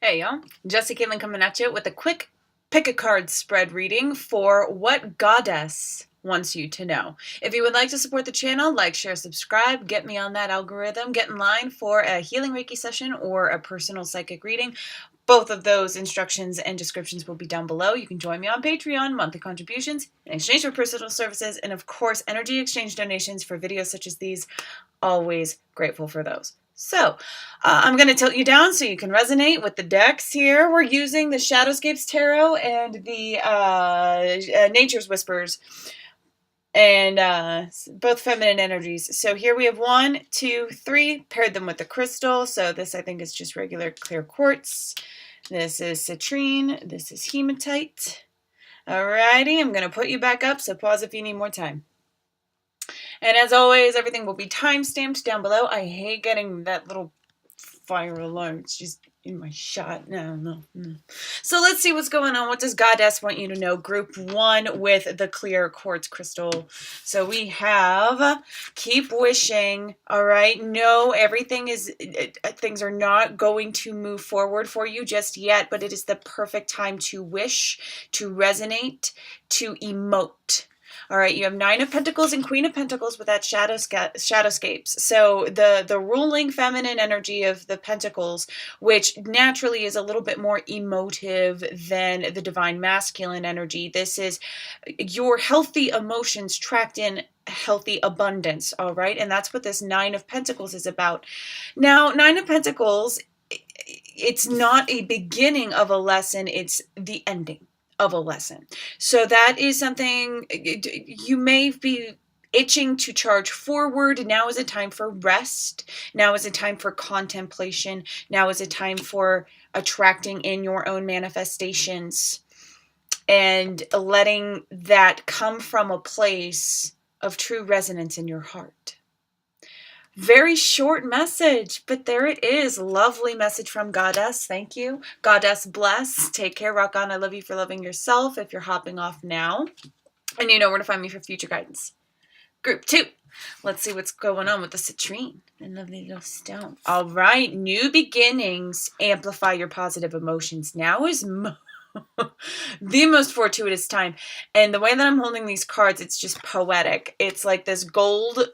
Hey y'all, Jesse Caitlin coming at you with a quick pick a card spread reading for what Goddess wants you to know. If you would like to support the channel, like, share, subscribe, get me on that algorithm, get in line for a healing Reiki session or a personal psychic reading. Both of those instructions and descriptions will be down below. You can join me on Patreon, monthly contributions in exchange for personal services, and of course, energy exchange donations for videos such as these. Always grateful for those. So, I'm going to tilt you down so you can resonate with the decks here. We're using the Shadowscapes Tarot and the Nature's Whispers, and both feminine energies. So here we have 1, 2, 3, paired them with the crystal. So this, I think, is just regular clear quartz. This is citrine. This is hematite. Alrighty, I'm going to put you back up, so pause if you need more time. And as always, everything will be time-stamped down below. I hate getting that little fire alarm. It's just in my shot. No. So let's see what's going on. What does Goddess want you to know? Group 1 with the clear quartz crystal. So we have keep wishing. All right. No, everything is, things are not going to move forward for you just yet, but it is the perfect time to wish, to resonate, to emote. All right, you have 9 of Pentacles and Queen of Pentacles with that Shadowscapes. So the ruling feminine energy of the Pentacles, which naturally is a little bit more emotive than the divine masculine energy. This is your healthy emotions tracked in healthy abundance, all right? And that's what this 9 of Pentacles is about. Now, 9 of Pentacles, it's not a beginning of a lesson, it's the ending of a lesson. So that is something you may be itching to charge forward. Now is a time for rest. Now is a time for contemplation. Now is a time for attracting in your own manifestations and letting that come from a place of true resonance in your heart. Very short message, but there it is. Lovely message from Goddess. Thank you. Goddess bless. Take care. Rock on. I love you for loving yourself if you're hopping off now. And you know where to find me for future guidance. Group 2. Let's see what's going on with the citrine. The lovely little stone. All right. New beginnings. Amplify your positive emotions. Now is the most fortuitous time. And the way that I'm holding these cards, it's just poetic. It's like this gold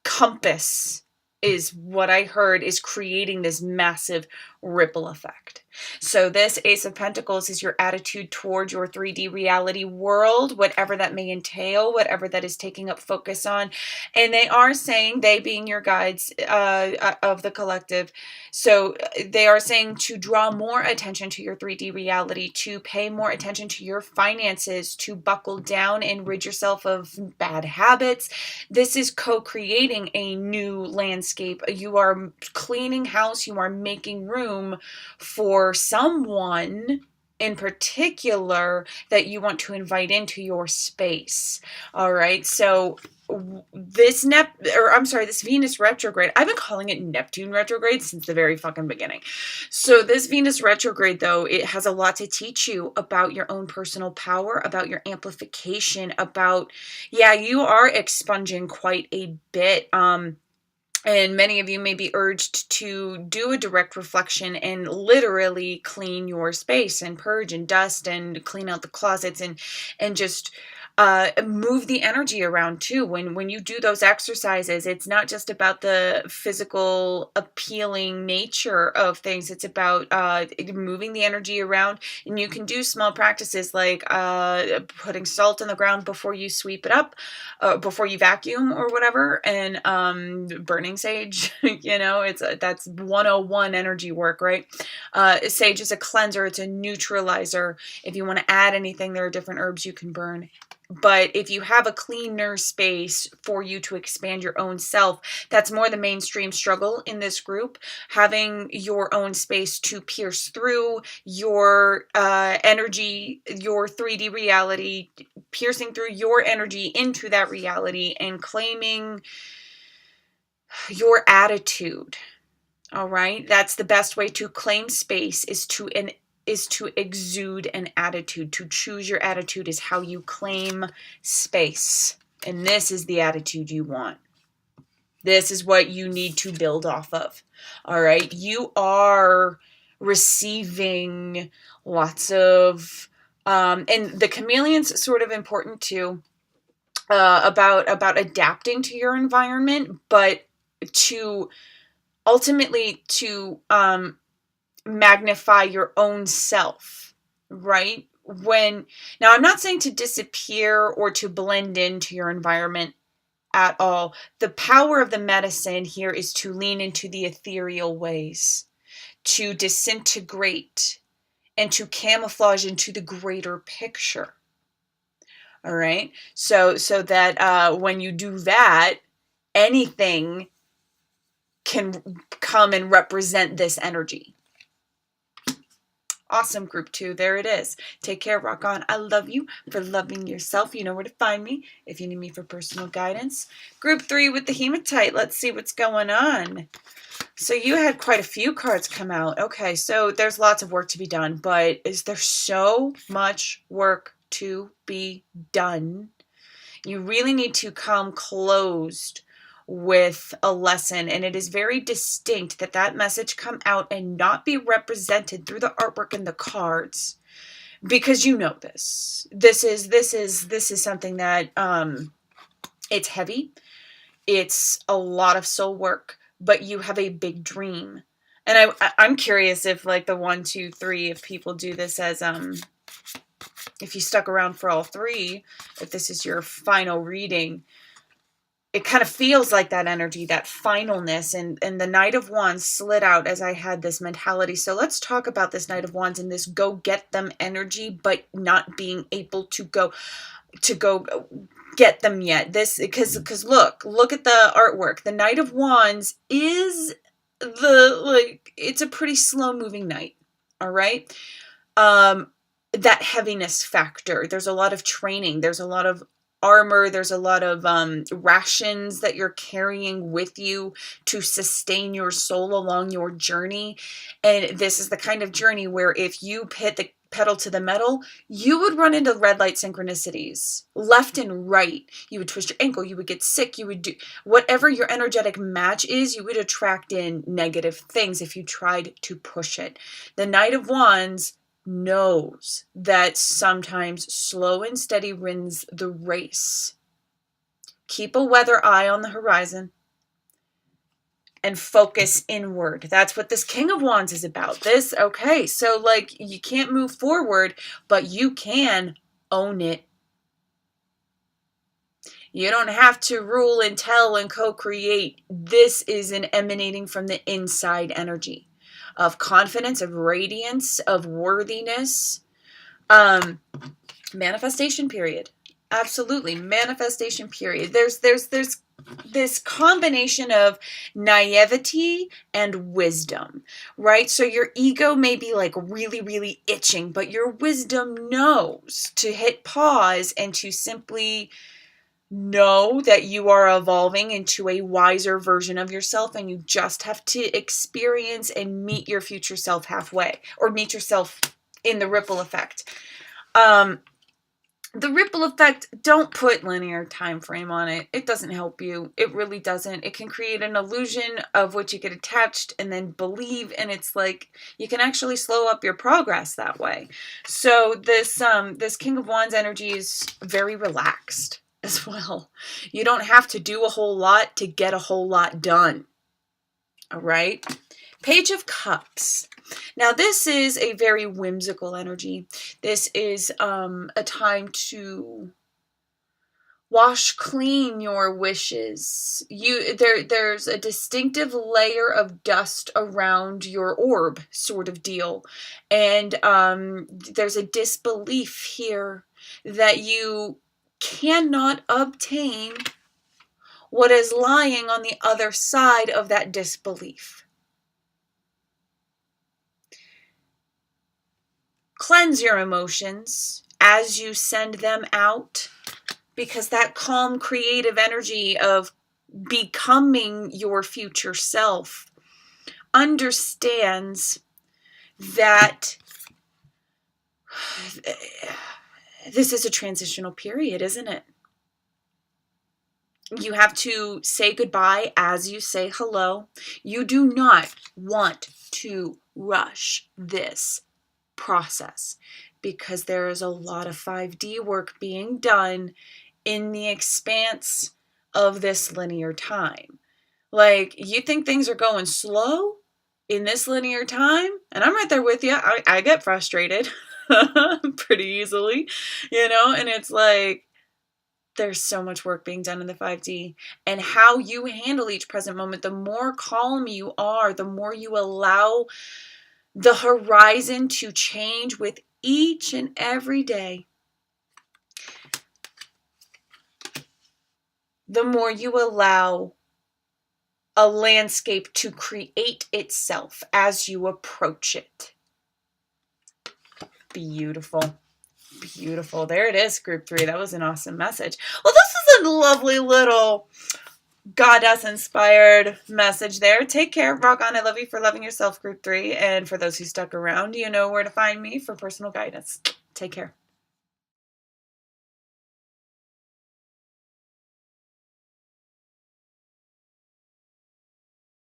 compass is what I heard is creating this massive ripple effect. So this Ace of Pentacles is your attitude towards your 3D reality world, whatever that may entail, whatever that is taking up focus on. And they are saying, they being your guides of the collective, so they are saying to draw more attention to your 3D reality, to pay more attention to your finances, to buckle down and rid yourself of bad habits. This is co-creating a new landscape. You are cleaning house, you are making room for someone in particular that you want to invite into your space. All right. So this Venus retrograde, I've been calling it Neptune retrograde since the very fucking beginning. So this Venus retrograde, though, it has a lot to teach you about your own personal power, about your amplification, about, yeah, you are expunging quite a bit. And many of you may be urged to do a direct reflection and literally clean your space and purge and dust and clean out the closets and just move the energy around too. When you do those exercises, it's not just about the physical appealing nature of things. It's about moving the energy around. And you can do small practices like putting salt in the ground before you sweep it up, before you vacuum or whatever, and burning sage. You know, that's 101 energy work, right? Sage is a cleanser. It's a neutralizer. If you want to add anything, there are different herbs you can burn. But if you have a cleaner space for you to expand your own self, that's more the mainstream struggle in this group. Having your own space to pierce through your energy, your 3D reality, piercing through your energy into that reality and claiming your attitude. All right. That's the best way to claim space, is to exude an attitude. To choose your attitude is how you claim space. And this is the attitude you want. This is what you need to build off of. All right. You are receiving, lots of, and the chameleon's sort of important too, about adapting to your environment, but to ultimately to magnify your own self, right? Now I'm not saying to disappear or to blend into your environment at all. The power of the medicine here is to lean into the ethereal ways, to disintegrate and to camouflage into the greater picture. All right. So that when you do that, anything can come and represent this energy. Awesome, group 2. There it is. Take care. Rock on. I love you for loving yourself. You know where to find me if you need me for personal guidance. Group 3 with the hematite. Let's see what's going on. So you had quite a few cards come out. Okay, so there's lots of work to be done, but is there so much work to be done? You really need to come closed with a lesson, and it is very distinct that that message come out and not be represented through the artwork and the cards, because you know this is something that it's heavy, it's a lot of soul work, but you have a big dream. And I'm curious if, like, the 1, 2, 3, if people do this as if you stuck around for all 3, if this is your final reading, it kind of feels like that energy, that finalness, and the Knight of Wands slid out as I had this mentality. So let's talk about this Knight of Wands and this go get them energy, but not being able to go get them yet. This, because look at the artwork. The Knight of Wands is it's a pretty slow moving knight. All right. That heaviness factor. There's a lot of training. There's a lot of armor, there's a lot of rations that you're carrying with you to sustain your soul along your journey. And this is the kind of journey where if you hit the pedal to the metal, you would run into red light synchronicities left and right. You would twist your ankle, you would get sick, you would do whatever your energetic match is, you would attract in negative things if you tried to push it. The Knight of Wands knows that sometimes slow and steady wins the race. Keep a weather eye on the horizon and focus inward. That's what this King of Wands is about. This, okay, so like you can't move forward, but you can own it. You don't have to rule and tell and co-create. This is an emanating from the inside energy of confidence, of radiance, of worthiness. Manifestation period. Absolutely. Manifestation period. There's this combination of naivety and wisdom, right? So your ego may be like really, really itching, but your wisdom knows to hit pause and to simply know that you are evolving into a wiser version of yourself, and you just have to experience and meet your future self halfway, or meet yourself in the ripple effect. The ripple effect, don't put linear time frame on it. It doesn't help you. It really doesn't. It can create an illusion of what you get attached and then believe, and it's like you can actually slow up your progress that way. So this King of Wands energy is very relaxed as well. You don't have to do a whole lot to get a whole lot done. All right. Page of Cups. Now this is a very whimsical energy. This is a time to wash clean your wishes. There's a distinctive layer of dust around your orb, sort of deal. And there's a disbelief here that you cannot obtain what is lying on the other side of that disbelief. Cleanse your emotions as you send them out, because that calm, creative energy of becoming your future self understands that this is a transitional period, isn't it? You have to say goodbye as you say hello. You do not want to rush this process, because there is a lot of 5D work being done in the expanse of this linear time. Like, you think things are going slow in this linear time? And I'm right there with you. I get frustrated pretty easily, and it's like, there's so much work being done in the 5D, and how you handle each present moment. The more calm you are, the more you allow the horizon to change with each and every day, the more you allow a landscape to create itself as you approach it. Beautiful. Beautiful. There it is, group 3. That was an awesome message. Well, this is a lovely little goddess-inspired message there. Take care. Rock on. I love you for loving yourself, group 3. And for those who stuck around, you know where to find me for personal guidance. Take care.